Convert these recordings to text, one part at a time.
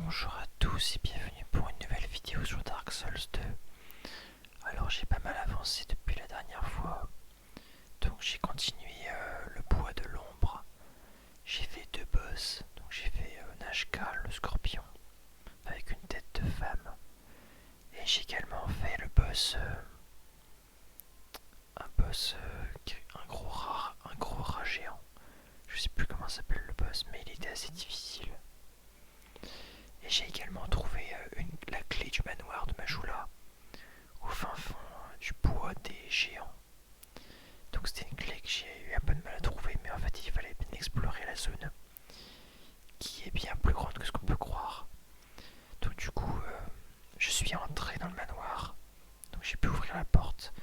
Bonjour à tous et bienvenue pour une nouvelle vidéo sur Dark Souls 2. Alors j'ai pas mal avancé depuis la dernière fois, donc j'ai continué le bois de l'ombre. J'ai fait deux boss, donc j'ai fait Nashka, le scorpion, avec une tête de femme. Et j'ai également fait le boss, un gros rat géant. Je sais plus comment s'appelle le boss, mais il était assez difficile. Et j'ai également trouvé la clé du manoir de Majula au fin fond du bois des géants. Donc c'était une clé que j'ai eu un peu de mal à trouver, mais en fait il fallait bien explorer la zone qui est bien plus grande que ce qu'on peut croire. Donc du coup je suis entré dans le manoir, donc j'ai pu ouvrir la porte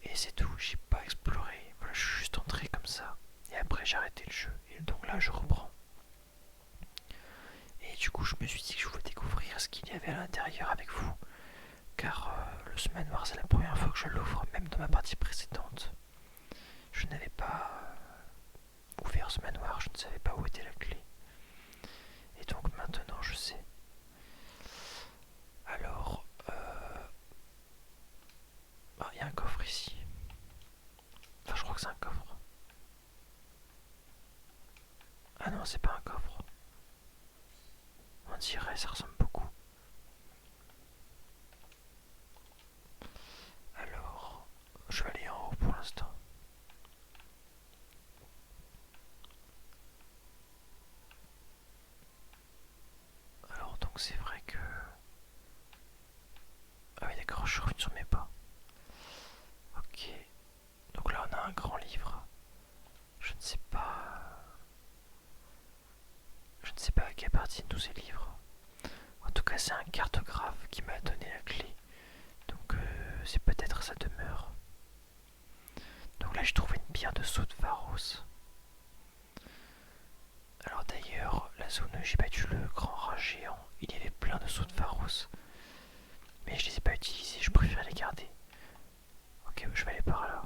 et c'est tout, j'ai pas exploré, voilà, je suis juste entré comme ça et après j'ai arrêté le jeu et donc là je reprends. Et du coup je me suis dit que je voulais découvrir ce qu'il y avait à l'intérieur avec vous, car ce manoir c'est la première fois que je l'ouvre, même dans ma partie précédente. Je n'avais pas ouvert ce manoir, je ne savais pas où était la clé. Et donc maintenant je sais. Alors, il y a un coffre ici. Enfin, je crois que c'est un coffre. Ah non, c'est pas un coffre. On dirait, ça ressemble beaucoup. Alors, je vais aller en haut pour l'instant. Alors, donc c'est vrai que... Ah oui, d'accord, je reviens sur mes pas. Ok. Donc là, on a un grand livre. Je ne sais pas... Je ne sais pas à qui appartiennent tous ces livres. En tout cas, c'est un cartographe qui m'a donné la clé. Donc c'est peut-être sa demeure. Donc là, j'ai trouvé une pierre de saut de Pharos. Alors d'ailleurs, la zone où j'ai battu le grand rat géant, il y avait plein de sauts de Pharos. Mais je les ai pas utilisés, je préfère les garder. Ok, je vais aller par là.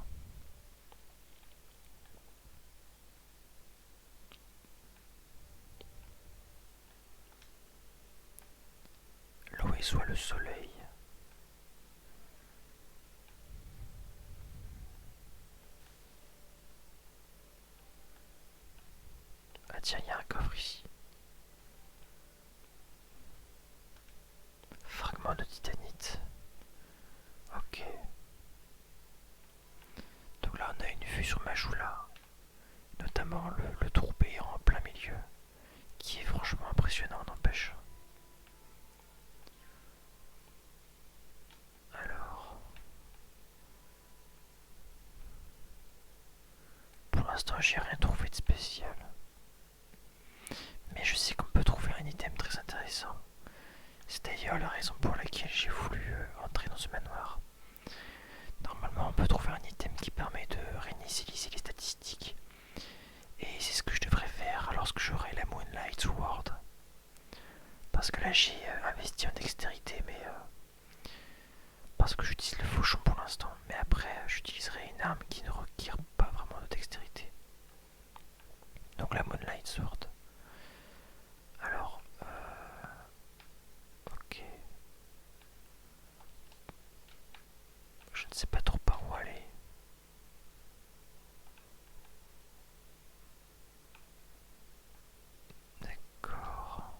L'eau et soit le soleil. Ah tiens, il y a un coffre ici. Fragment de titanite. Ok. Donc là, on a une vue sur Majula. Notamment le trou béant en plein milieu. Qui est franchement impressionnant, n'empêche. Alors... Pour l'instant, j'ai rien trouvé de spécial. Mais je sais qu'on peut trouver un item très intéressant. C'est d'ailleurs la raison pour laquelle j'ai voulu entrer dans ce manoir. Normalement, on peut trouver un item qui permet de réinitialiser les statistiques. Et c'est ce que je devrais faire lorsque j'aurai la Moonlight Sword. Parce que là, j'ai investi en dextérité, mais parce que j'utilise le fauchon pour l'instant. Mais après, j'utiliserai une arme qui ne requiert pas vraiment de dextérité. Donc la Moonlight Sword. Alors, ok. Je ne sais pas trop par où aller. D'accord.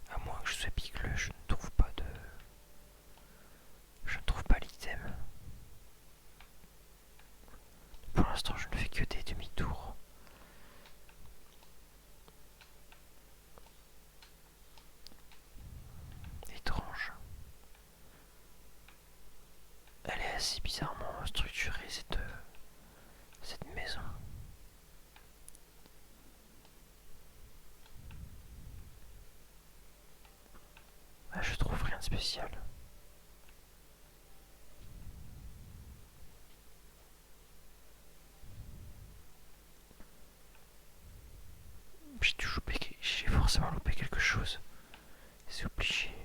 À moins que je sois pigleux, je ne trouve pas de... Je ne trouve pas l'item. Pour l'instant, je ne fais que des demi-tours. Étrange. Elle est assez bizarrement structurée, cette maison. Ah, je trouve rien de spécial. J'ai forcément loupé quelque chose. C'est obligé.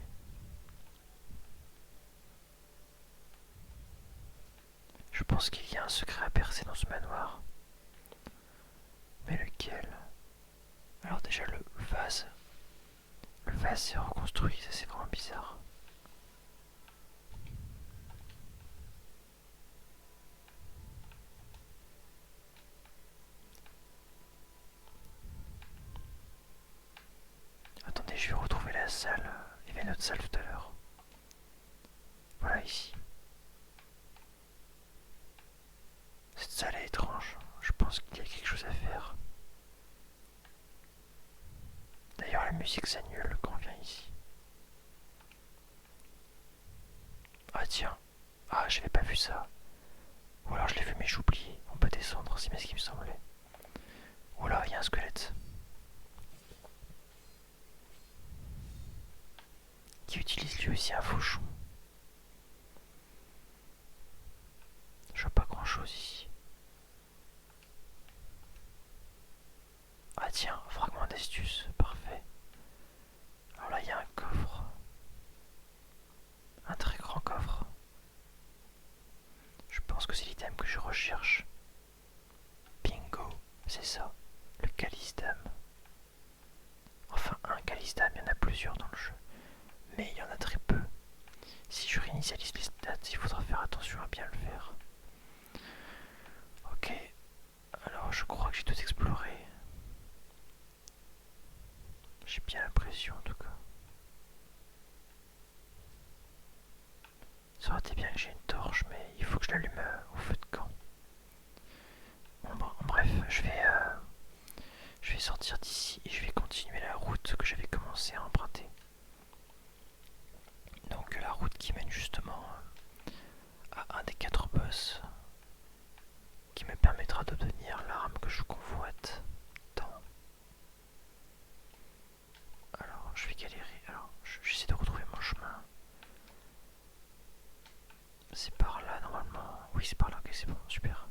Je pense qu'il y a un secret à percer dans ce manoir. Mais lequel? Alors déjà le vase. là c'est reconstruit, ça c'est vraiment bizarre. Attendez, je vais retrouver la salle. Il y avait notre salle tout à l'heure. Voilà ici. Cette salle est étrange. Je pense qu'il y a quelque chose à faire. D'ailleurs la musique s'annule quand on vient ici. Ah tiens. Ah j'avais pas vu ça. Ou alors je l'ai vu mais j'oublie. On peut descendre, c'est bien ce qui me semblait. Oh là, il y a un squelette. Qui utilise lui aussi un fauchon. Je vois pas grand chose ici. Ah tiens, fragment d'astuce, parfait. Alors là il y a un coffre. Un très grand coffre. Je pense que c'est l'item que je recherche. Bingo, c'est ça. Le calice d'âme. Enfin un calice d'âme, il y en a plusieurs dans le jeu. Mais il y en a très peu. Si je réinitialise les stats, il faudra faire attention à bien le faire. Ok, alors je crois que j'ai tout exploré. J'ai bien l'impression en tout cas. Ça aurait été bien que j'ai une torche, mais il faut que je l'allume au feu de camp. Bon, bref, je vais sortir d'ici et je vais continuer la route que j'avais commencé à emprunter. Donc la route qui mène justement à un des 4 boss qui me permettra d'obtenir l'arme que je convoite tant. Alors je vais galérer, alors j'essaie de retrouver mon chemin. C'est par là normalement, oui c'est par là, ok c'est bon, super.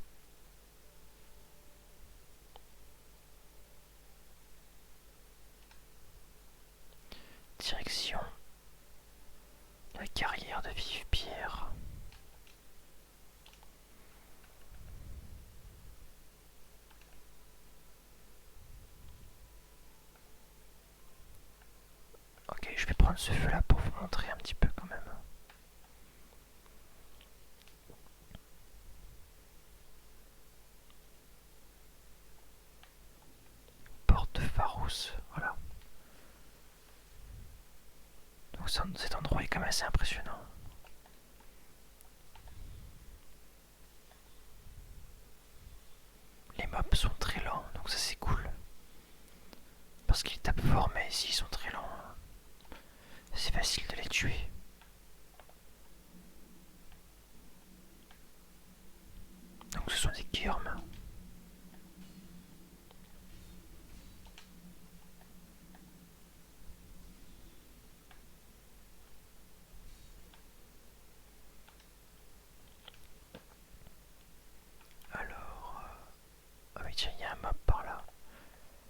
Direction la carrière de Vive-Pierre. Ok, je vais prendre ce feu là pour vous montrer un petit peu quand même. Porte de Pharos, voilà. Donc cet endroit est quand même assez impressionnant. Les mobs sont très lents, donc ça c'est cool. Parce qu'ils tapent fort, mais s'ils sont très lents, c'est facile de les tuer. Donc ce sont des Gurms. Alors... ah oui tiens, il y a un mob par là.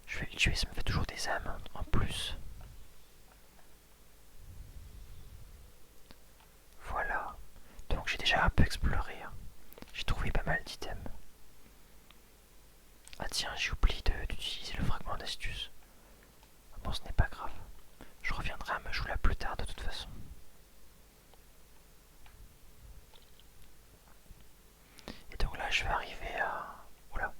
Je vais le tuer, ça me fait toujours des âmes en plus. Voilà. Donc j'ai déjà un peu exploré. J'ai trouvé pas mal d'items. Ah tiens, j'ai oublié d'utiliser le fragment d'astuce. Bon, ce n'est pas grave. Je reviendrai à Majula plus tard de toute façon. Et donc là, je vais arriver à... Oula.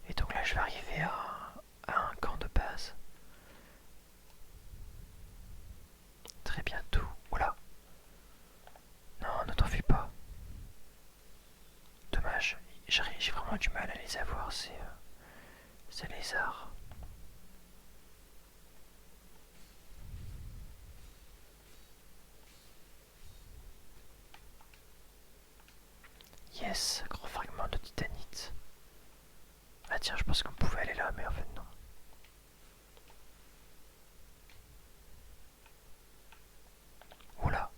Et donc là, je vais arriver à un camp de base. Très bientôt. Oula. Non, ne t'en fais pas. Dommage. J'ai vraiment du mal à les avoir, ces lézards. Yes, grand fragment de titanite. Ah tiens, je pense qu'on pouvait aller là, mais en fait non. Oula.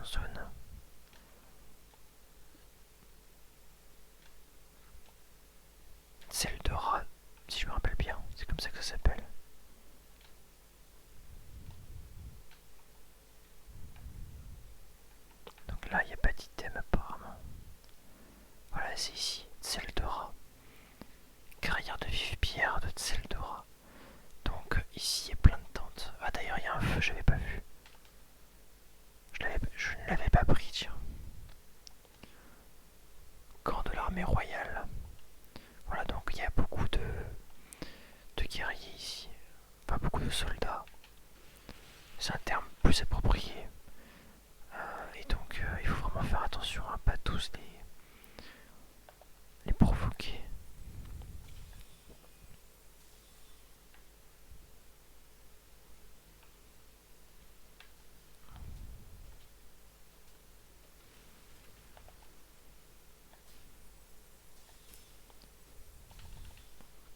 zone. Celle de rat, si je me rappelle bien, c'est comme ça que ça s'appelle. Donc là, il n'y a pas d'item apparemment. Voilà, c'est ici, Tseldora. Carrière de vive pierre de Tseldora. Donc ici, il y a plein de tentes. Ah d'ailleurs, il y a un feu, j'avais pas vu. Je ne l'avais pas pris, tiens. Camp de l'armée royale. Voilà, donc il y a beaucoup de guerriers ici. Pas beaucoup de soldats. C'est un terme plus approprié. Et donc il faut vraiment faire attention à pas tous les provoquer.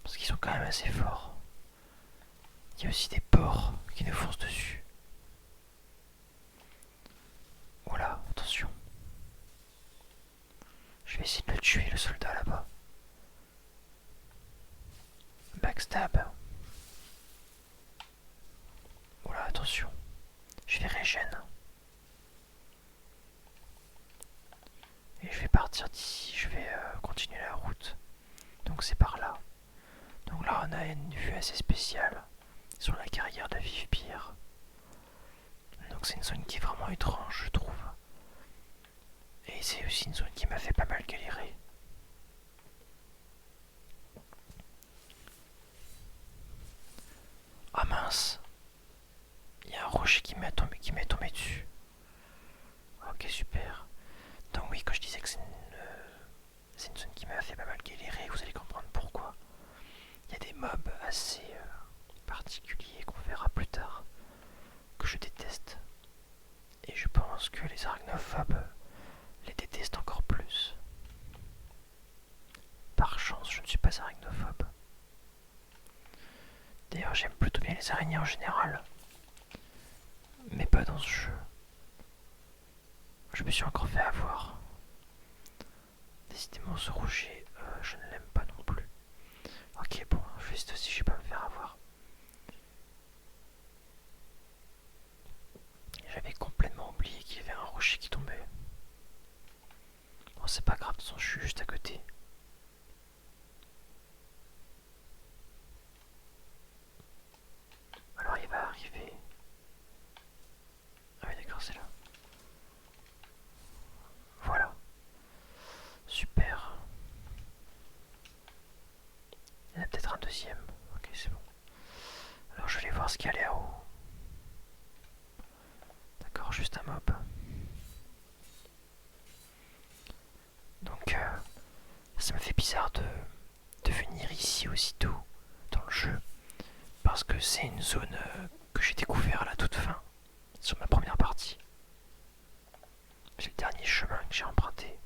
Parce qu'ils sont quand même assez forts. Il y a aussi des porcs qui nous foncent dessus. Voilà, attention. Je vais essayer de le tuer, le soldat là-bas. Backstab. Voilà, attention. Je vais régène. Et je vais partir d'ici, je vais continuer la route. Donc c'est par là. Donc là on a une vue assez spéciale sur la carrière de Vive-Pierre. Donc c'est une zone qui est vraiment étrange, je trouve. Et c'est aussi une zone qui m'a fait pas mal galérer. Ah mince. Il y a un rocher qui m'est tombé dessus. Ok, super. Donc oui, quand je disais que c'est une zone qui m'a fait pas mal galérer, vous allez comprendre pourquoi. Il y a des mobs assez particuliers qu'on verra plus tard, que je déteste. Et je pense que les arachnophobes les détestent encore plus. Par chance, je ne suis pas arachnophobe. D'ailleurs, j'aime plutôt bien les araignées en général. Mais pas dans ce jeu. Je me suis encore fait avoir. Décidément, ce rocher, je ne l'aime pas non plus. Ok, bon, juste si je vais pas me faire avoir. J'avais complètement oublié qu'il y avait un rocher qui tombait. Bon, c'est pas grave, de toute façon, je suis juste à côté. Alors, il va arriver. Ah oui, d'accord, c'est là. Voilà. Super. Il y en a peut-être un deuxième. Ok, c'est bon. Alors, je vais aller voir ce qu'il y a là-haut. D'accord, juste un mob. Donc, ça me fait bizarre de venir ici aussitôt dans le jeu. Parce que c'est une zone que j'ai découvert à la toute fin, sur ma première partie. C'est le dernier chemin que j'ai emprunté.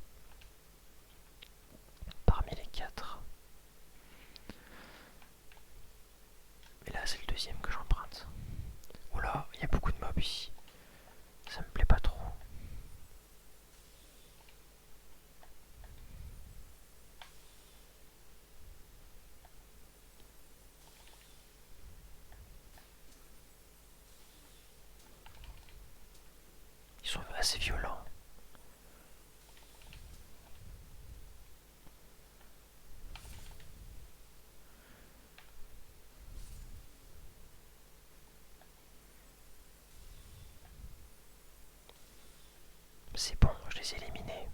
Parmi les 4. Et là, c'est le deuxième que j'emprunte. Oula, il y a beaucoup de mobs ici. Ça me plaît pas trop. Ils sont assez violents. C'est bon, je les ai éliminés.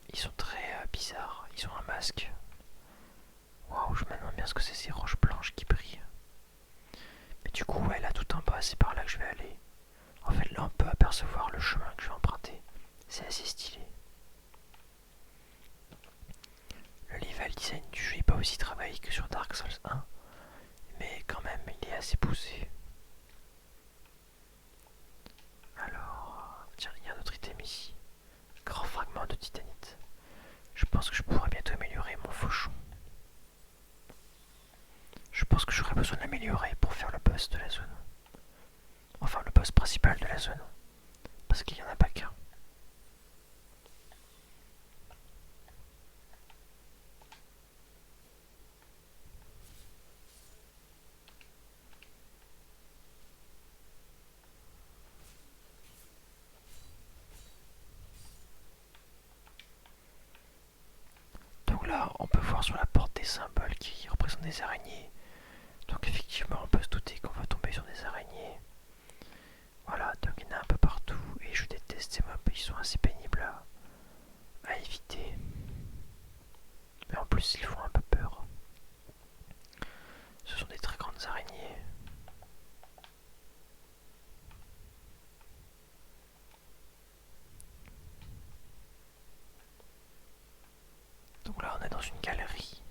Ils sont très bizarres. Ils ont un masque. Waouh, je me demande bien ce que c'est ces roches blanches qui brillent. Mais du coup, ouais, là tout en bas, c'est par là que je vais aller. En fait, là, on peut apercevoir le chemin que je vais emprunter. C'est assez stylé. Le level design du jeu n'est pas aussi travaillé que sur Dark Souls 1, mais quand même, il est assez poussé. Alors, tiens, il y a un autre item ici. Grand fragment de titanite. Je pense que je pourrais bientôt améliorer mon fauchon. Je pense que j'aurais besoin de l'améliorer pour faire le boss de la zone. Enfin, le boss principal de la zone. symboles qui représentent des araignées. Donc effectivement, on peut se douter qu'on va tomber sur des araignées. Voilà, donc il y en a un peu partout et je déteste ces mobs, ils sont assez pénibles à éviter. Mais en plus, ils font un peu peur. Ce sont des très grandes araignées. Donc là, on est dans une galerie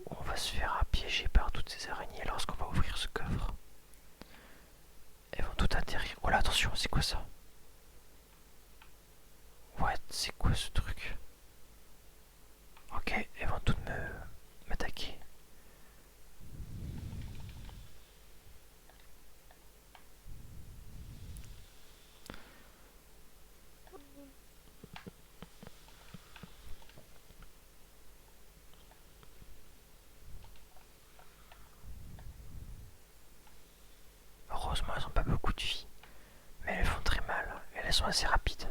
où on va se faire piéger par toutes ces araignées lorsqu'on va ouvrir ce coffre. Elles vont toutes atterrir. Oh là, attention, c'est quoi ça? Ouais, c'est quoi ce truc? Ok, elles vont toutes m'attaquer. Heureusement, elles ont pas beaucoup de vie. Mais elles font très mal. Et elles sont assez rapides.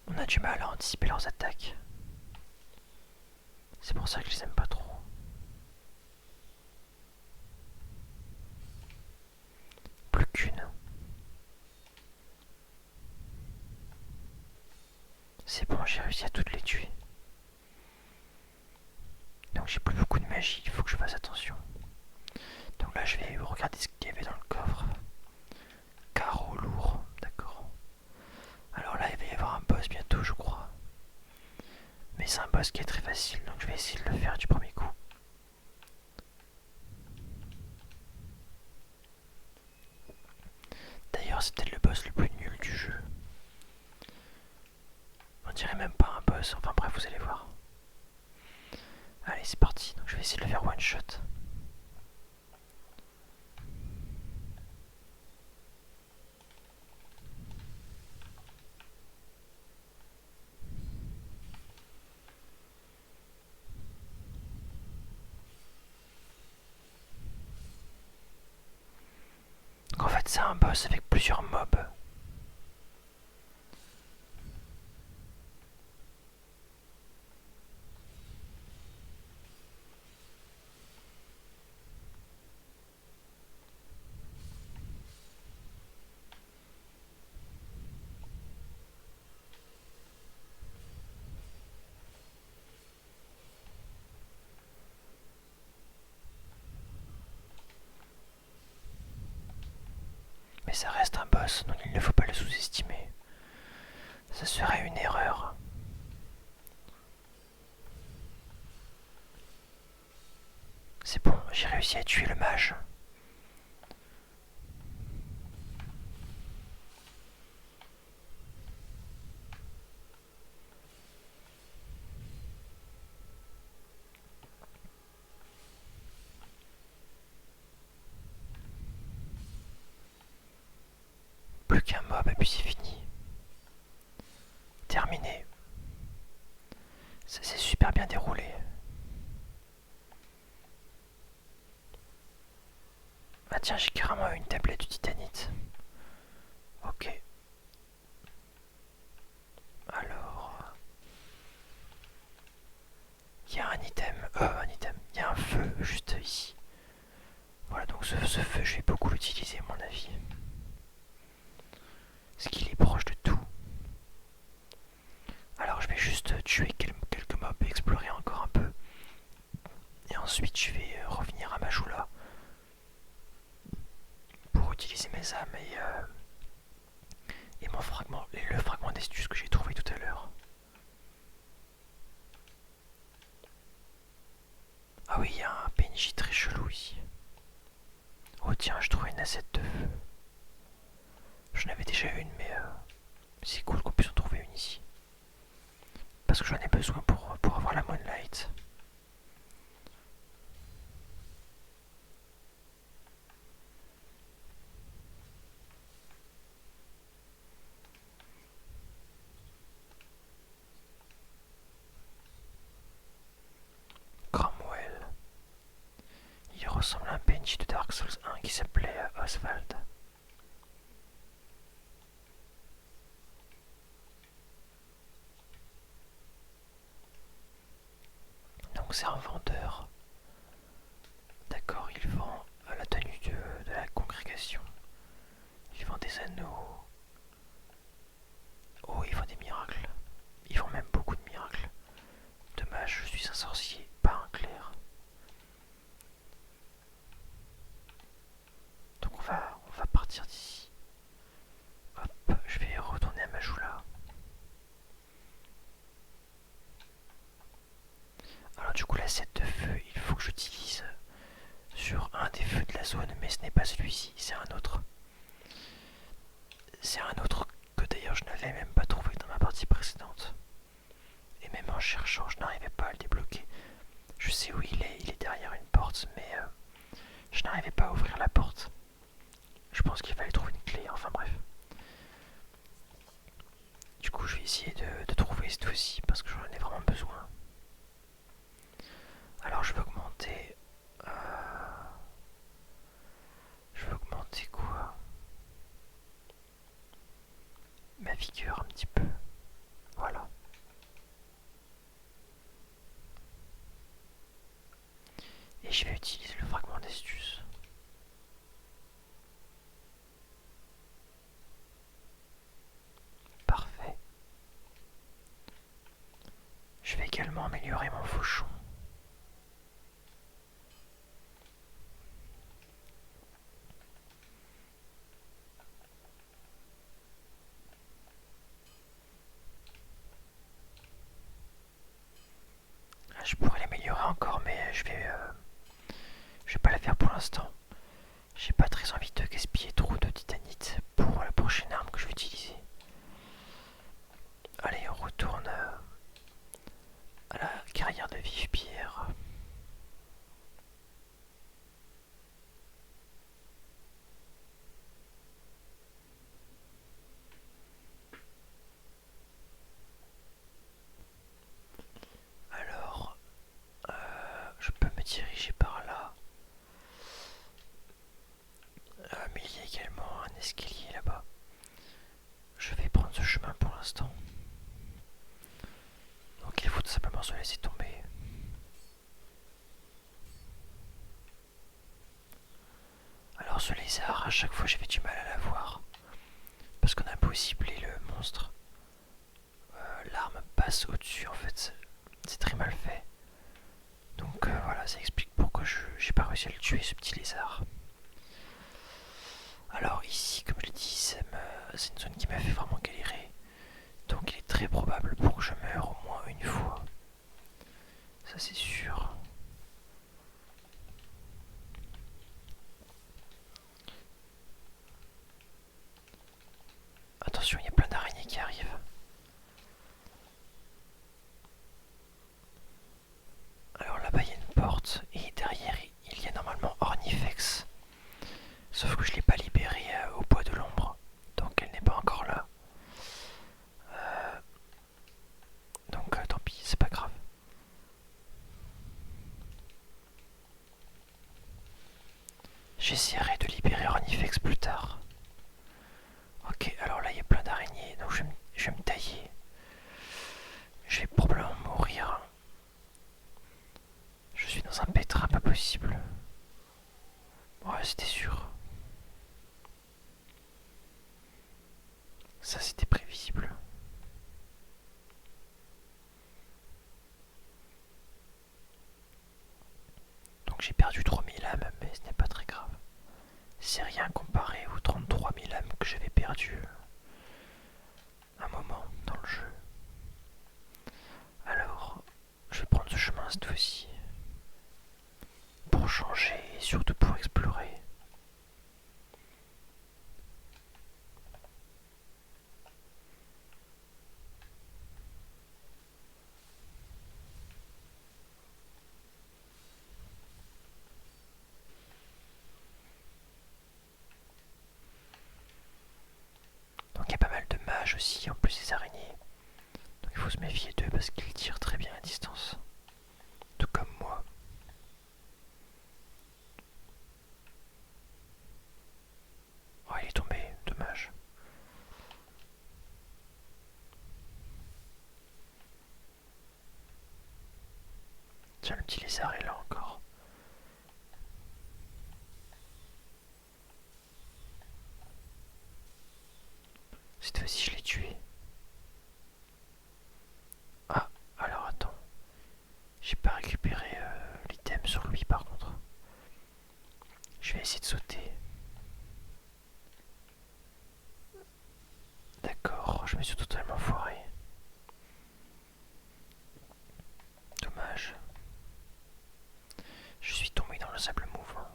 On a du mal à anticiper leurs attaques. C'est pour ça que je les aime pas trop. Plus qu'une. C'est bon, j'ai réussi à toutes les tuer. Donc j'ai plus beaucoup de magie, il faut que je fasse attention. Donc là je vais regarder ce qu'il y avait dans le coffre. Carreau lourd, d'accord. Alors là il va y avoir un boss bientôt je crois. Mais c'est un boss qui est très facile, donc je vais essayer de le faire du premier coup. D'ailleurs c'est peut-être le boss le plus nul du jeu. On dirait même pas un boss, enfin bref vous allez voir. Allez c'est parti, donc je vais essayer de le faire one shot. Donc en fait c'est un boss avec plusieurs mobs. Mais ça reste un boss, donc il ne faut pas le sous-estimer. Ça serait une erreur. C'est bon, j'ai réussi à tuer le mage. Plus qu'un mob et puis c'est fini. Terminé. Ça s'est super bien déroulé. Ah tiens, j'ai carrément une tablette de titanite. Ok. Alors... Il y a un item. Il y a un feu juste ici. Voilà, donc ce feu, je vais beaucoup l'utiliser à mon avis. Parce qu'il est proche de tout. Alors je vais juste tuer quelques mobs et explorer encore un peu. Et ensuite je vais revenir à Majula pour utiliser mes âmes et mon fragment, le fragment d'Estus que j'ai trouvé tout à l'heure. Ah oui, il y a un PNJ très chelou ici. Oh tiens, je trouve une assiette de feu. J'en avais déjà une, mais c'est cool qu'on puisse en trouver une ici. Parce que j'en ai besoin pour avoir la Moonlight. Cromwell. Il ressemble à un PNJ PNJ de Dark Souls 1 qui s'appelait Oswald. Donc c'est un vendeur. D'accord, il vend la tenue de la congrégation. Il vend des anneaux. Oh, il vend des miracles. Il vend même beaucoup de miracles. Dommage, je suis un sorcier, pas un clerc. Donc on va partir d'ici. Hop, je vais retourner à Majula. Alors du coup la set de feu, il faut que j'utilise sur un des feux de la zone, mais ce n'est pas celui-ci, c'est un autre. C'est un autre que d'ailleurs je n'avais même pas trouvé dans ma partie précédente. Et même en cherchant, je n'arrivais pas à le débloquer. Je sais où il est derrière une porte, mais je n'arrivais pas à ouvrir la porte. Je pense qu'il fallait trouver une clé, enfin bref. Du coup, je vais essayer de trouver cette fois-ci parce que j'en ai vraiment besoin. Alors, je vais augmenter. Je vais augmenter quoi? Ma vigueur un petit peu. Voilà. Et je vais utiliser le fragment d'astuce. Parfait. Je vais également améliorer mon fauchon. Je pourrais l'améliorer encore, mais je vais pas la faire pour l'instant. J'ai pas très envie de gaspiller trop de titanite pour la prochaine arme que je vais utiliser. Allez, on retourne à la carrière de Vive-Pierre. Alors, je peux me diriger par là. Mais il y a également un escalier là-bas. Je vais prendre ce chemin pour l'instant. Donc il faut tout simplement se laisser tomber. Alors ce lézard, à chaque fois j'avais du mal à la voir. Parce qu'on a beau cibler le monstre. L'arme passe au-dessus en fait. C'est très mal fait. Donc voilà, ça explique pourquoi j'ai pas réussi à le tuer ce petit lézard. Alors ici, comme je l'ai dit, c'est une zone qui m'a fait vraiment galérer. Donc il est très probable pour que je meure au moins une fois. Ça c'est sûr. Attention, il y a plein d'araignées qui arrivent. Alors là-bas il y a une porte et derrière il y a normalement Ornifex. Sauf que je ne l'ai pas libérée au bois de l'ombre. Donc elle n'est pas encore là. Donc tant pis, c'est pas grave. J'essaierai de libérer Ornifex plus tard. Ok, alors là il y a plein d'araignées, donc je vais me tailler. Je vais probablement mourir. Je suis dans un pétrin pas possible. Ouais, c'était sûr. Ça c'était prévisible. Donc j'ai perdu 3000 âmes, mais ce n'est pas très grave. C'est rien comparé aux 33 000 âmes que j'avais perdues un moment dans le jeu. Alors, je vais prendre ce chemin cette fois-ci. Pour changer et surtout pour explorer. Donc il y a pas mal de mages aussi, en plus des araignées. Donc il faut se méfier d'eux parce qu'ils tirent très bien à distance. Tout comme moi. Tiens, le petit lézard est là encore. Cette fois-ci, je l'ai tué. Ah, alors attends. J'ai pas récupéré l'item sur lui par contre. Je vais essayer de sauter. D'accord, je me suis totalement foiré. Dommage. Je suis tombé dans le sable mouvant.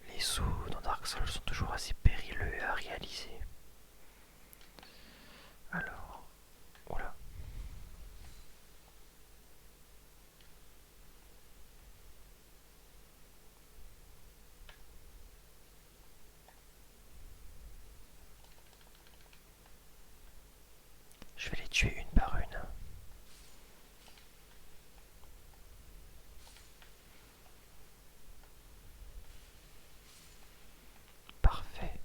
Les sauts dans Dark Souls sont toujours assez périlleux à réaliser. Alors, oula. Je vais les tuer une par une. Parfait.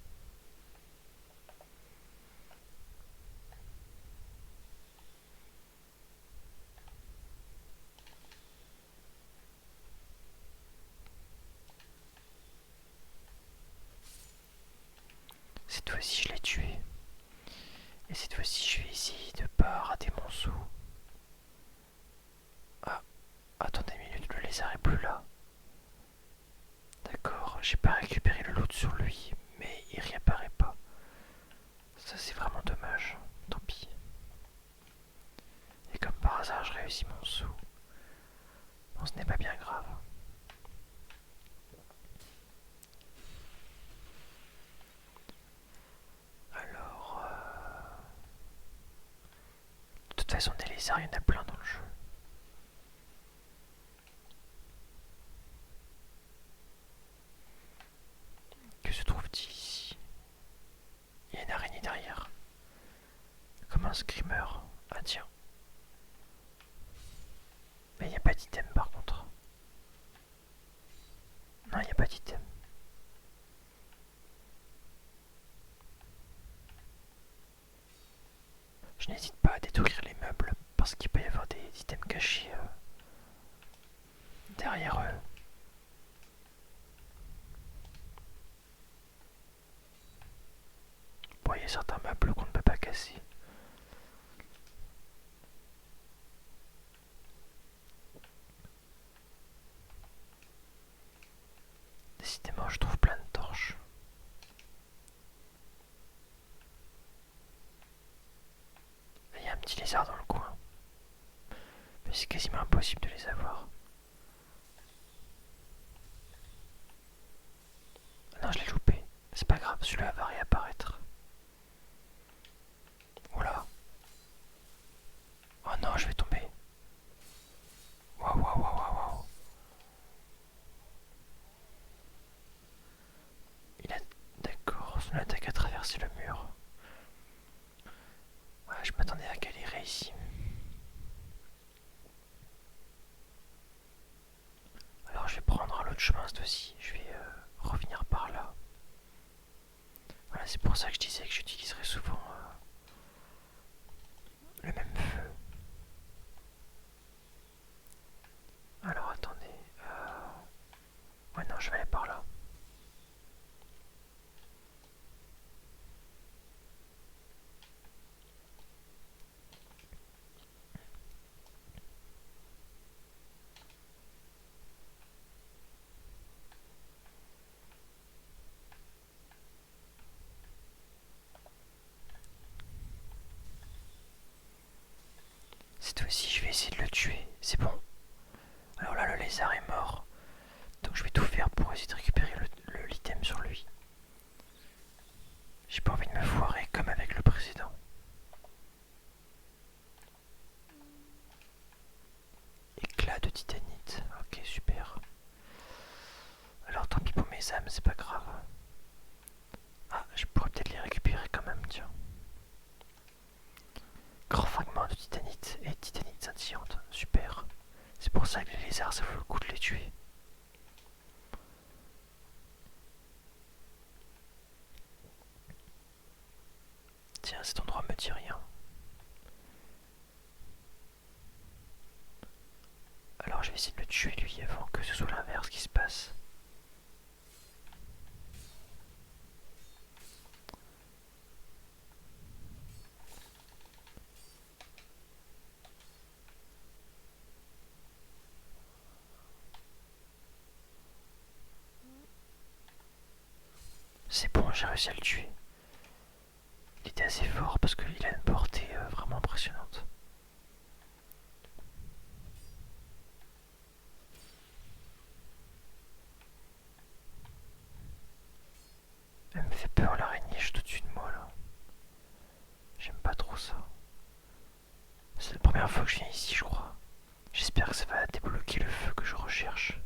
Cette fois-ci, je l'ai tué. Et cette fois-ci, je vais essayer de pas rater mon saut. Ah, attendez une minute, le lézard est plus là. D'accord, j'ai pas récupéré le loot sur lui, mais il réapparaît pas. Ça, c'est vraiment dommage. Tant pis. Et comme par hasard, je réussis mon saut. Bon, ce n'est pas bien grave. Alors, de toute façon, des lézards, il y en a plein dans le jeu. Que se trouve-t-il ici? Il y a une araignée derrière. Comme un screamer. Ah tiens. Mais il n'y a pas d'item par contre. Non, il n'y a pas d'item. Je n'hésite pas à détruire les meubles parce qu'il peut y avoir des items cachés derrière eux. Bon, il y a certains meubles qu'on ne peut pas casser. Décidément, je trouve plein de torches. Il y a un petit lézard dans le coin. Mais c'est quasiment impossible de les avoir. Ah non, je l'ai loupé. C'est pas grave, celui-là va réapparaître. Oula. Oh non, je vais tomber. Waouh, waouh, waouh, waouh, waouh. Il a... D'accord, son attaque a traversé le mur. Ouais, je m'attendais à galérer ici. Alors je vais prendre un autre chemin cette fois-ci. Je vais revenir par là. Voilà, c'est pour ça que je disais que j'utiliserais souvent le même feu. Alors attendez. Ouais, non, je vais aller par là. Cette fois-ci, je vais essayer de le tuer. C'est bon. Alors là, le lézard est mort. Donc je vais tout faire pour essayer de récupérer l'item sur lui. J'ai pas envie de me foirer comme avec le précédent. Éclat de titanite. Ok, super. Alors tant pis pour mes âmes, c'est pas grave. Ah, je pourrais peut-être les récupérer quand même, tiens. Grand fragment de titanite et titanite scintillante. Super. C'est pour ça que les lézards, ça vaut le coup de les tuer. Tiens, cet endroit me dit rien. vais essayer de le tuer lui avant que ce soit l'inverse qui se passe. C'est bon, j'ai réussi à le tuer. Il était assez fort parce qu'il a une portée vraiment impressionnante. Elle me fait peur l'araignée juste au-dessus de moi là. J'aime pas trop ça. C'est la première fois que je viens ici, je crois. J'espère que ça va débloquer le feu que je recherche.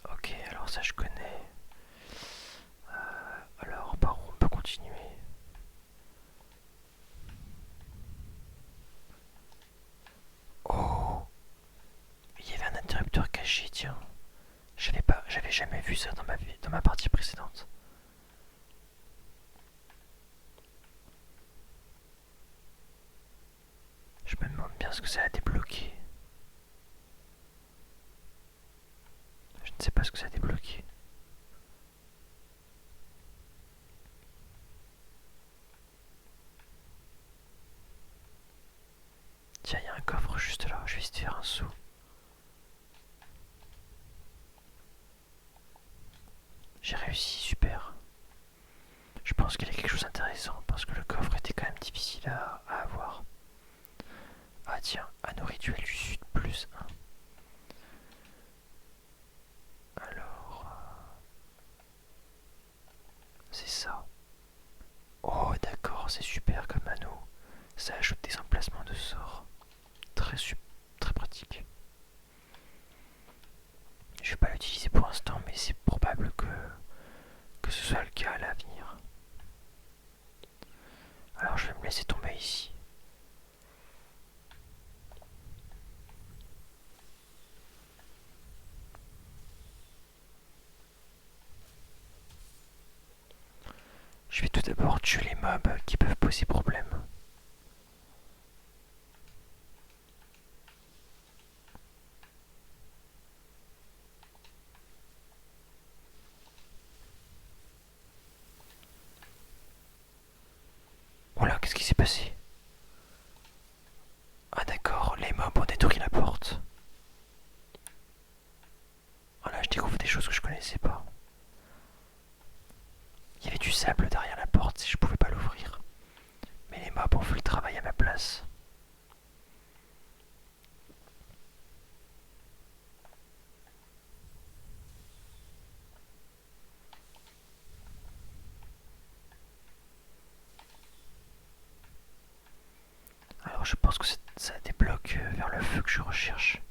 Ok, alors ça je connais. Alors par où on peut continuer? Oh, il y avait un interrupteur caché, tiens. J'avais jamais vu ça dans ma partie précédente. Je me demande bien ce que ça a débloqué. Je ne sais pas ce que ça a débloqué. Tiens, il y a un coffre juste là, je vais essayer de faire un saut. J'ai réussi, super. Je pense qu'il y a quelque chose d'intéressant parce que le coffre était quand même difficile à avoir. Ah tiens, anneau rituel du sud plus 1. Alors, c'est ça. Oh d'accord, c'est super comme anneau. Ça ajoute des emplacements de sorts. Très pratique. Je vais pas l'utiliser pour l'instant, mais c'est probable que ce soit le cas à l'avenir. Alors je vais me laisser tomber ici. Je vais tout d'abord tuer les mobs qui peuvent poser problème. Oh là, qu'est-ce qui s'est passé? Ah d'accord, les mobs ont détruit la porte. Voilà, je découvre des choses que je connaissais pas. Il y avait du sable derrière la porte si je pouvais pas l'ouvrir. Mais les mobs ont fait le travail à ma place. Alors je pense que ça débloque vers le feu que je recherche.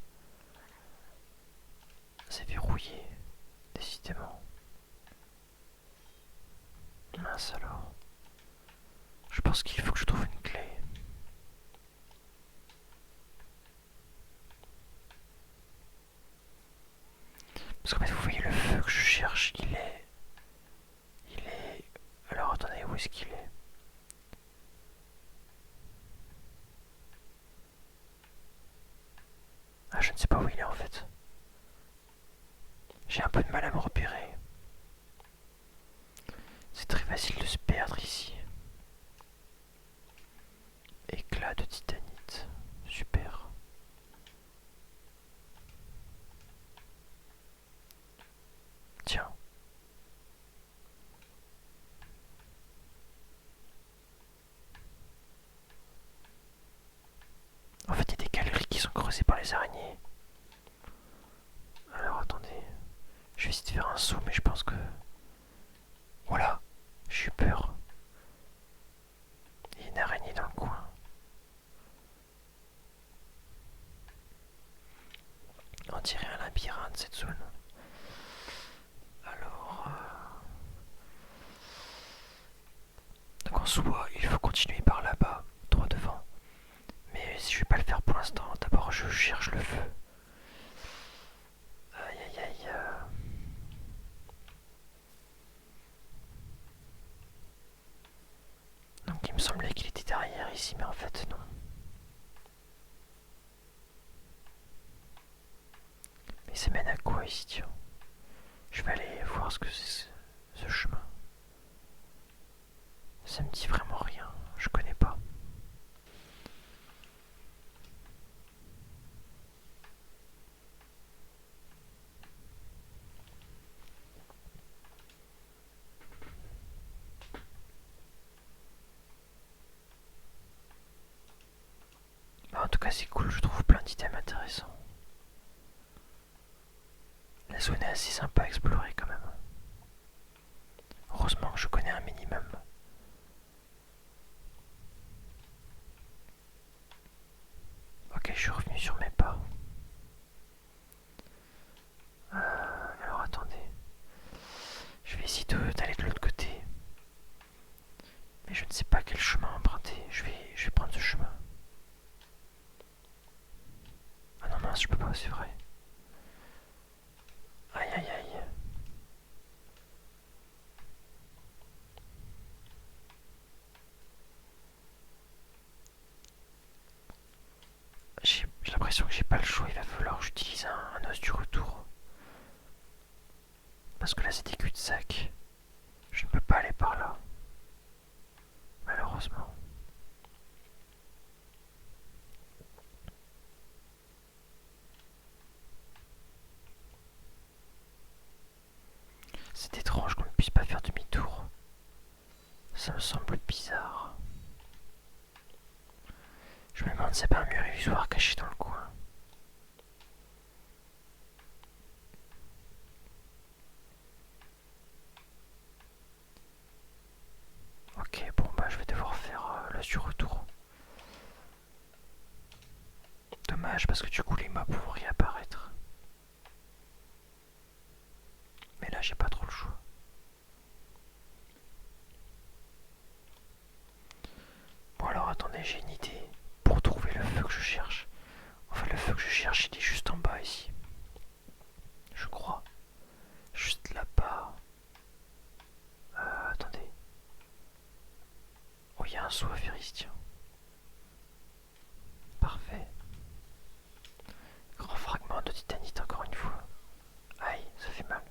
C'est verrouillé, décidément. Mince alors. Je pense qu'il faut que je trouve une clé. Parce qu'en fait, vous voyez, le feu que je cherche, il est... Il est... Alors attendez, où est-ce qu'il est? Ah, je ne sais pas où il est en fait. J'ai un peu de mal à me repérer. C'est très facile de se perdre ici. Éclat de titanite. Super. Tiens. En fait, il y a des galeries qui sont creusées par les araignées. Alors attendez. Je vais essayer de faire un saut, mais je pense que... Voilà. J'ai eu peur. Il y a une araignée dans le coin. On de cette zone. Alors... Donc en soi, il faut continuer par là-bas, droit devant. Mais si je vais pas le faire pour l'instant, d'abord je cherche le feu. Aïe aïe aïe. Donc il me semblait qu'il était derrière ici, mais en fait non. Mais ça mène à quoi ici, tiens? Je vais aller voir ce que c'est ce chemin. Ça me dit vraiment rien, je connais pas. Bah, en tout cas c'est cool, je trouve plein d'items intéressants. La zone est assez sympa à explorer quand même. Heureusement que je connais un minimum. Ok, je suis revenu sur mes pas. Alors attendez. Je vais essayer d'aller de l'autre côté. Mais je ne sais pas quel chemin emprunter. Je vais prendre ce chemin. Ah non mince, je peux pas, c'est vrai. Aïe aïe aïe. J'ai l'impression que j'ai pas le choix, il va falloir que j'utilise un os du retour. Parce que là c'est des cul-de-sac. Je ne peux pas aller par là. Malheureusement. C'est étrange qu'on ne puisse pas faire demi-tour. Ça me semble bizarre. Je me demande si c'est pas un mur illusoire caché dans le coin. Ok, bon bah je vais devoir faire le sur-retour. Dommage parce que du coup les mobs vont réapparaître. Mais là j'ai pas trop le choix. Bon alors attendez, j'ai une idée pour trouver le feu que je cherche. Enfin le feu que je cherche il est juste en bas ici. Je crois. Juste là-bas. Attendez. Oh il y a un seau à tiens. Parfait. Grand fragment de titanite encore une fois. Aïe, ça fait mal.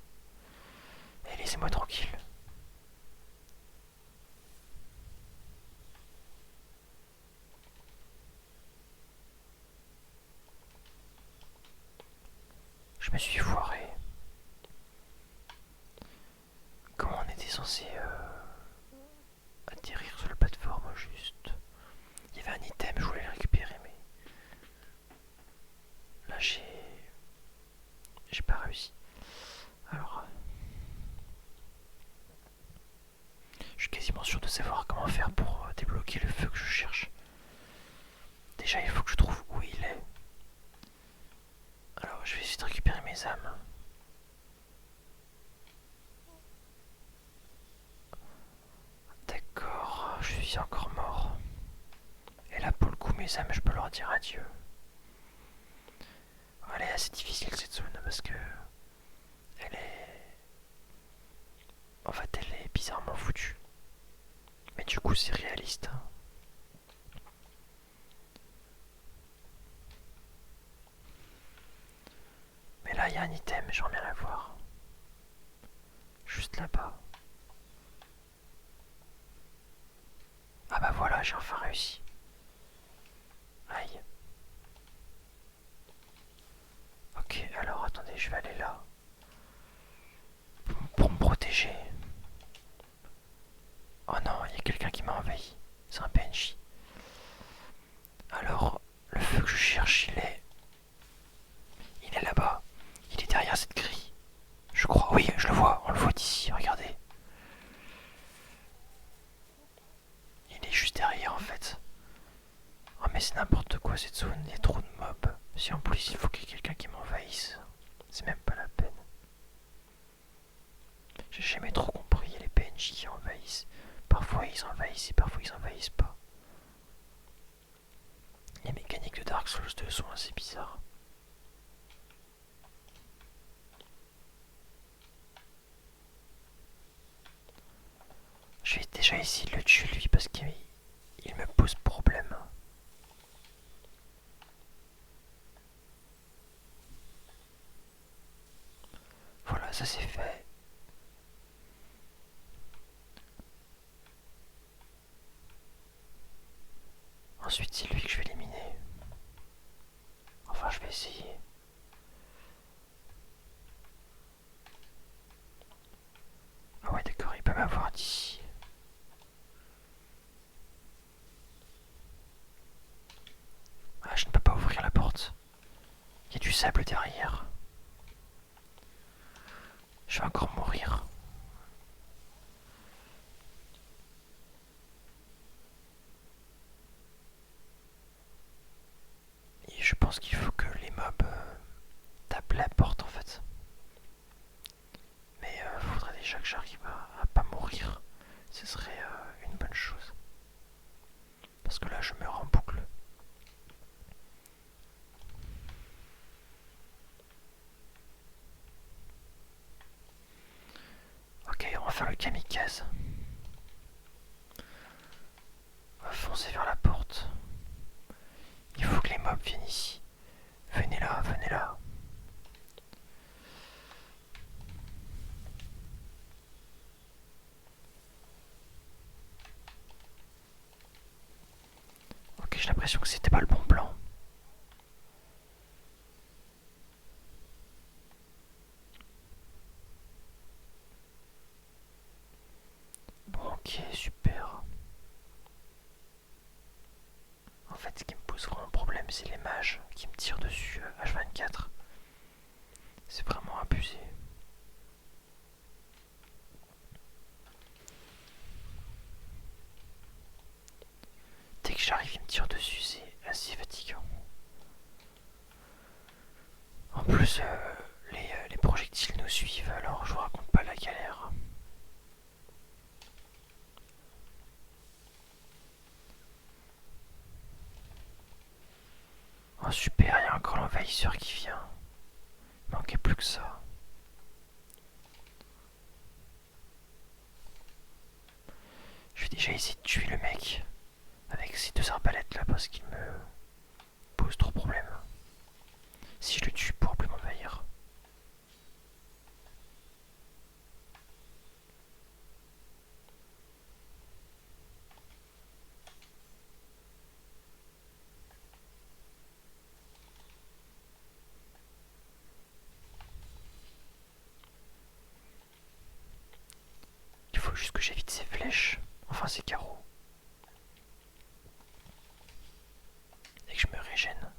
Et laissez-moi tranquille. Je me suis foiré. Comment on était censé atterrir sur la plateforme juste? Il y avait un item, je voulais le récupérer mais là j'ai pas réussi. Alors je suis quasiment sûr de savoir comment faire pour débloquer le feu que je cherche. Déjà il faut que je trouve où il est. Alors je vais essayer de récupérer mes âmes. D'accord, je suis encore mort. Et là pour le coup mes âmes je peux leur dire adieu. Elle est assez difficile cette zone parce que elle est... En fait elle est bizarrement foutue. Mais du coup c'est réaliste. Mais là il y a un item, j'aimerais la voir. Juste là-bas. Ah bah voilà, j'ai enfin réussi. Aïe. Ok, alors attendez, je vais aller là. Pour me protéger. Oh non, il y a quelqu'un qui m'a envahi. C'est un PNJ. Alors, le feu que je cherche, il est là-bas. Il est derrière cette grille. Je crois, oui, je le vois. On le voit d'ici, regardez. Il est juste derrière en fait. Oh mais c'est n'importe quoi cette zone, il y a trop de mobs. Si en plus il faut qu'il y ait quelqu'un qui m'envahisse, C'est même pas la peine. J'ai jamais trop compris les PNJ qui envahissent. Parfois ils envahissent et parfois ils envahissent pas. Les mécaniques de Dark Souls 2 sont assez bizarres. Je vais déjà essayer de le tuer lui parce qu'il me pose problème. Voilà, ça c'est fait. Ensuite c'est lui que je vais éliminer. Enfin je vais essayer. Ah ouais d'accord, il peut m'avoir d'ici. Ah je ne peux pas ouvrir la porte. Il y a du sable derrière. Je vais encore mourir. Et je pense qu'il faut que les mobs tapent la porte en fait. Mais faudrait déjà que j'arrive à pas mourir. Ce serait une bonne chose. Parce que là je meurs en boucle. Ok, on va faire le kamikaze. On va foncer vers la porte. Il faut que les mobs viennent ici. Venez là, venez là. Ok, j'ai l'impression que c'était pas le bon plan. Bon, ok, super. En fait, ce qui me pose vraiment problème, c'est les mages qui me tirent dessus H24. C'est vraiment abusé. Dès que j'arrive, ils me tirent dessus, c'est assez fatigant. En plus, les projectiles nous suivent, alors je vous raconte pas la galère. Oh super, il y a encore l'envahisseur qui vient. Il manquait plus que ça. Je vais déjà essayer de tuer le mec avec ces deux arbalètes là parce qu'il me pose trop de problème. Si je le tue, il pourra plus m'envahir. Il faut juste que j'évite ces flèches, enfin ces carreaux. Et que je me régène.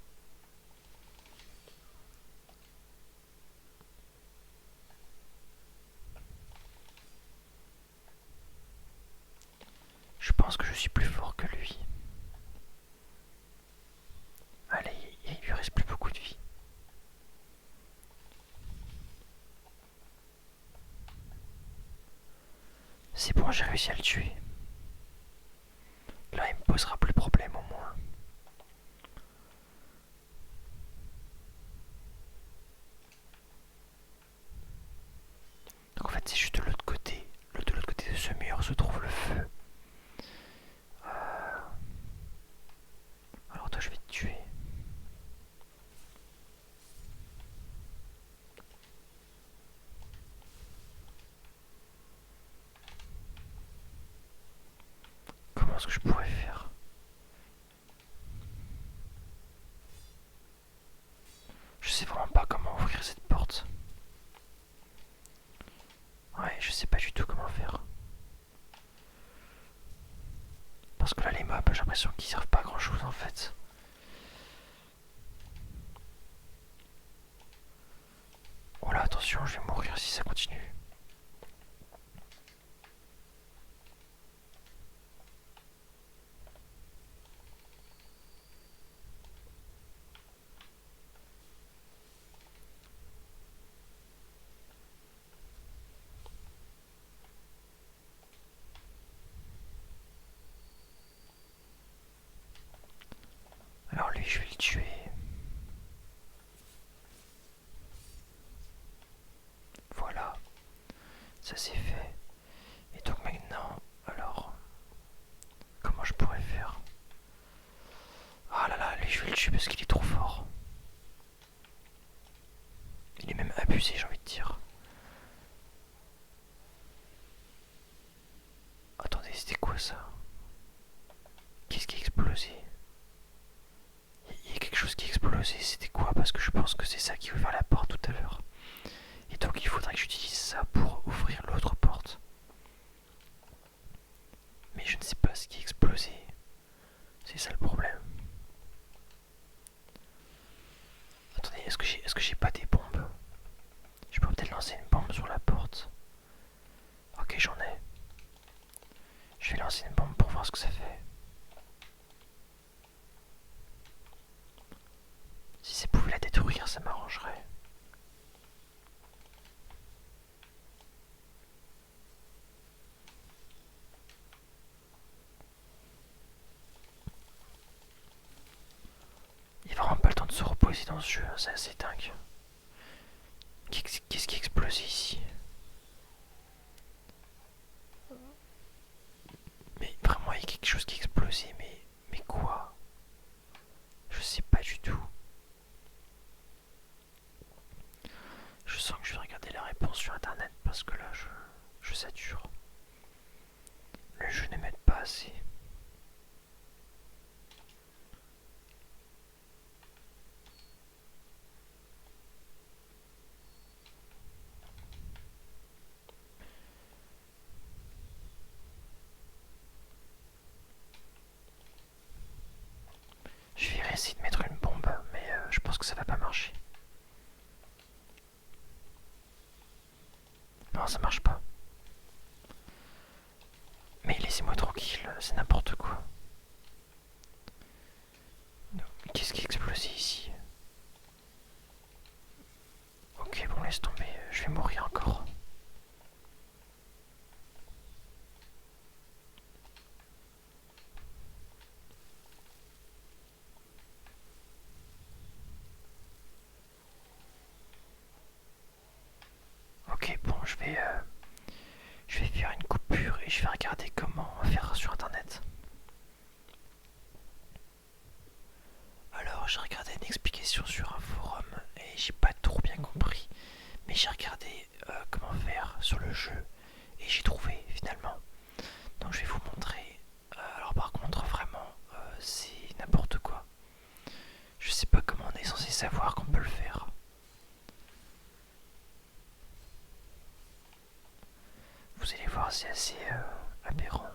Je pense que je suis plus fort que lui. Allez, il lui reste plus beaucoup de vie. C'est bon, j'ai réussi à le tuer. Là, il me posera plus de problème au moins. Donc en fait, c'est juste de l'autre côté. De l'autre côté de ce mur se trouve le feu. Alors toi, je vais te tuer. Comment est-ce que je pourrais faire? Je sais vraiment pas comment ouvrir cette porte. Ouais, je sais pas du tout comment faire. Parce que là, les mobs, j'ai l'impression qu'ils servent pas à grand chose en fait. Oh là, attention, je vais mourir si ça continue. tuer. Voilà, ça c'est fait. Et donc maintenant, alors, comment je pourrais faire? Ah là là, lui je vais le tuer parce qu'il est trop fort. Il est même abusé, j'ai envie de dire. Attendez, c'était quoi ça? Qu'est-ce qui a explosé? Il y a quelque chose qui a explosé, c'était quoi? Parce que je pense que c'est ça qui a ouvert la porte tout à l'heure. Et donc il faudrait que j'utilise ça pour ouvrir l'autre porte. Mais je ne sais pas ce qui a explosé. C'est ça le problème. Attendez, est-ce que j'ai pas des bombes? Je peux peut-être lancer une bombe sur la porte. Ok, j'en ai. Je vais lancer une bombe pour voir ce que ça fait. Si ça pouvait la détruire, ça m'arrangerait. Il n'y a vraiment pas le temps de se reposer dans ce jeu, c'est assez dingue. Qu'est-ce qui a explosé ici? Mais vraiment, il y a quelque chose qui a explosé, mais quoi? Je sais pas du tout. Je sens que je vais regarder la réponse sur internet parce que là, je sature. Le jeu ne m'aide pas assez. Je vais essayer de mettre une bombe, mais je pense que ça va pas marcher. Non, ça marche pas. Mais laissez-moi tranquille, c'est n'importe quoi. Qu'est-ce qui a explosé ici? Ok, bon, laisse tomber, je vais mourir encore. Ok, bon, je vais faire une coupure et je vais regarder comment faire sur internet. Alors, j'ai regardé une explication sur un forum et j'ai pas trop bien compris. Mais j'ai regardé comment faire sur le jeu et j'ai trouvé finalement. Donc je vais vous montrer. Alors par contre vraiment c'est n'importe quoi. Je sais pas comment on est censé savoir qu'on peut le faire. Vous allez voir, c'est assez aberrant.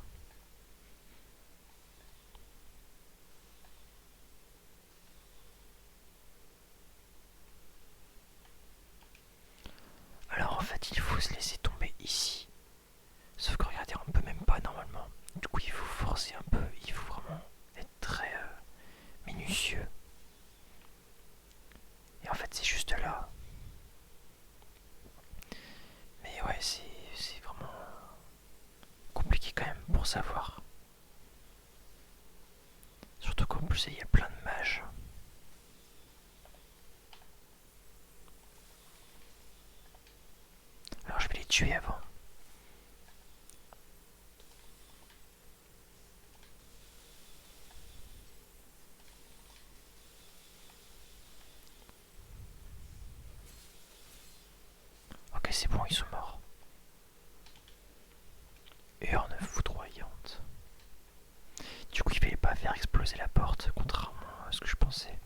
Alors en fait il faut se laisser tomber ici. Sauf que regardez, on peut même pas normalement. Du coup il faut forcer un peu, il faut vraiment être très minutieux. Et en fait c'est juste là. Mais ouais, c'est vraiment compliqué quand même pour savoir. Surtout qu'en plus il y a plein de mages. Alors je vais les tuer avant. Ok, c'est bon, ils sont morts. Urne foudroyante. Du coup, il fallait pas faire exploser la porte, contrairement à ce que je pensais.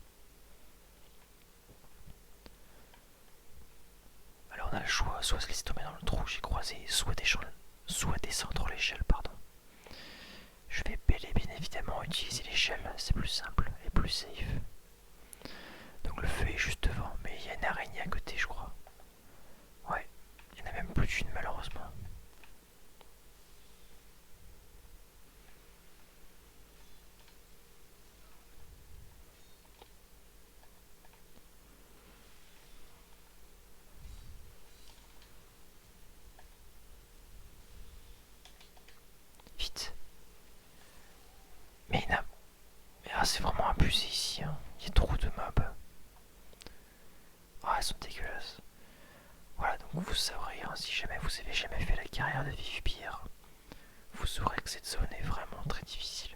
Alors on a le choix, soit se laisser tomber dans le trou que j'ai croisé, soit descendre l'échelle, pardon. Je vais bel et bien évidemment utiliser l'échelle, c'est plus simple et plus safe. Donc le feu est juste devant, mais il y a une araignée à côté, je crois. Ouais, il y en a même plus d'une malheureusement. Vite. Mais il y en a... Mais ah, c'est vraiment abusé ici, hein. Donc vous saurez, hein, si jamais vous avez jamais fait la carrière de Vivepire, vous saurez que cette zone est vraiment très difficile.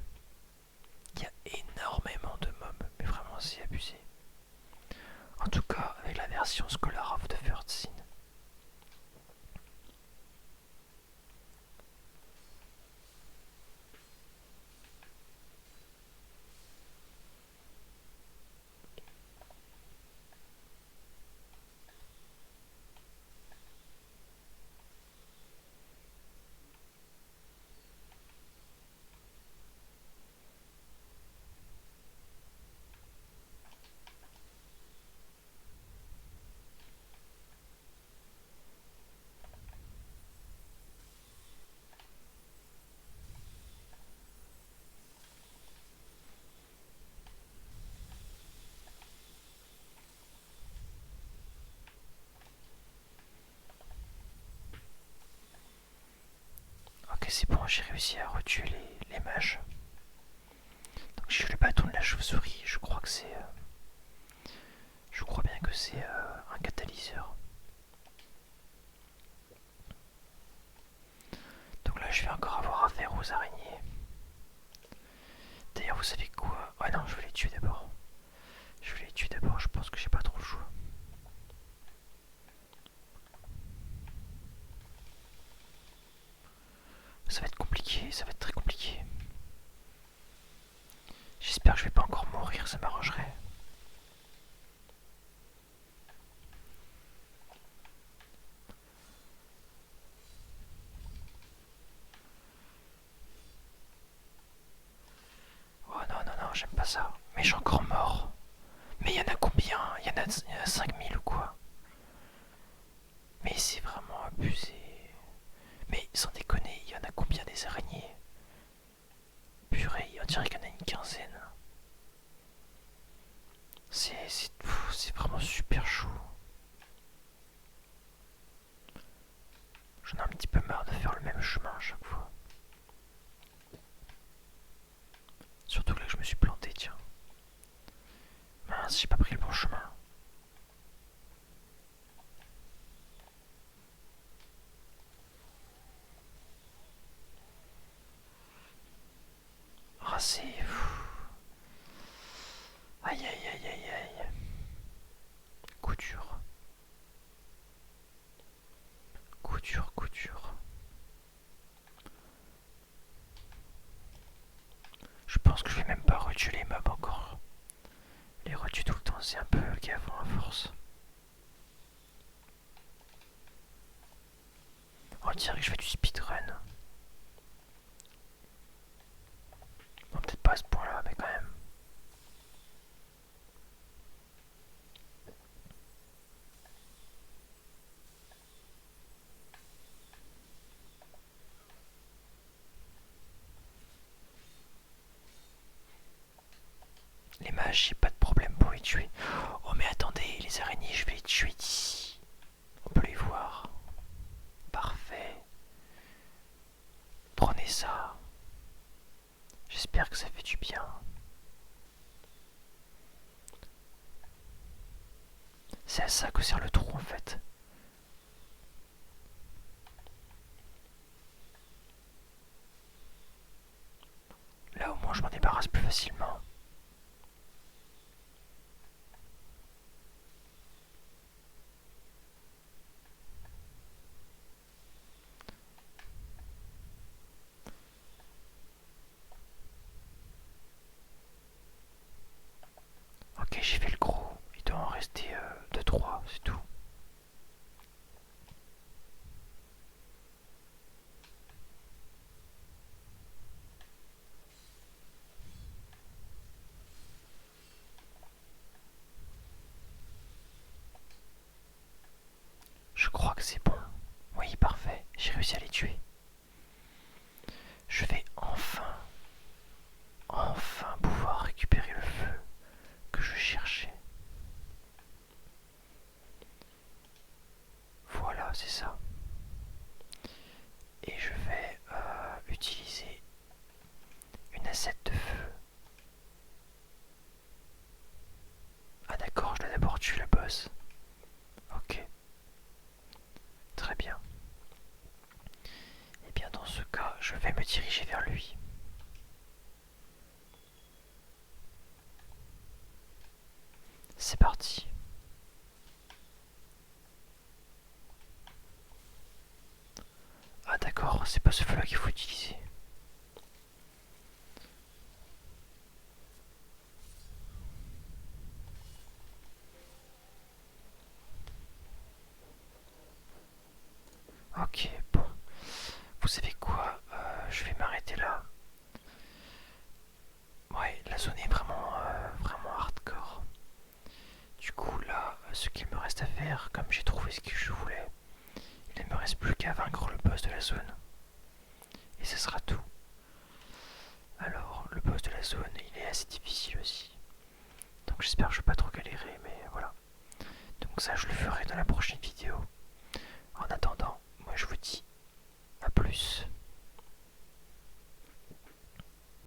Il y a énormément de mobs, mais vraiment c'est abusé. En tout cas, avec la version Scholar of the Third Sin. Ok, c'est bon, j'ai réussi à retuer les mages. Donc j'ai eu le bâton de la chauve-souris, je crois que c'est... je crois bien que c'est un catalyseur. Donc là je vais encore avoir affaire aux araignées. D'ailleurs vous savez quoi? Ouais non, je vais les tuer d'abord. Je vais les tuer d'abord, je pense que j'ai pas trop le choix. Ça va être compliqué, ça va être très compliqué. J'espère que je vais pas encore mourir, ça m'arrangerait. Oh non, non, non, j'aime pas ça. Mais j'ai encore mort. Mais il y en a combien? Il y en a 5000 ou quoi? Mais c'est vraiment abusé. Mais sans déconner, il y en a combien des araignées? Purée, on dirait qu'il y en a une quinzaine. C'est vraiment super chaud. J'en ai un petit peu marre de faire le même chemin à chaque fois. Surtout que là je me suis planté, tiens. Mince, j'ai pas pris le bon chemin. Ah c'est... Aïe aïe aïe aïe aïe. Coup dur. Coup dur, coup dur. Je pense que je vais même pas retuer les mobs encore. Les retuer tout le temps, c'est un peu gavant à force. On dirait que je fais du speedrun. Bon, peut-être pas à ce point-là, mais quand même. Les mages, j'ai pas de problème pour les tuer. Oh mais attendez, les araignées, je vais les tuer d'ici. On peut les voir. Parfait. Prenez ça. J'espère que ça fait du bien. C'est à ça que sert le trou en fait. Là au moins je m'en débarrasse plus facilement. Ok, j'ai fait le gros. Il doit en rester 2-3, c'est tout. Je crois que c'est bon. Oui, parfait. J'ai réussi à les tuer. Je vais enfin pouvoir récupérer le feu que je cherchais. c'est parti. Ah d'accord, c'est pas ce feu là qu'il faut utiliser. Ok, bon. Vous savez quoi, je vais m'arrêter là. Ouais, la zone est vraiment hardcore. Du coup là, ce qu'il me reste à faire, comme j'ai trouvé ce que je voulais, il ne me reste plus qu'à vaincre le boss de la zone. Et ce sera tout. Alors, le boss de la zone, il est assez difficile aussi. Donc j'espère que je ne vais pas trop galérer, mais voilà. Donc ça, je le ferai dans la prochaine vidéo.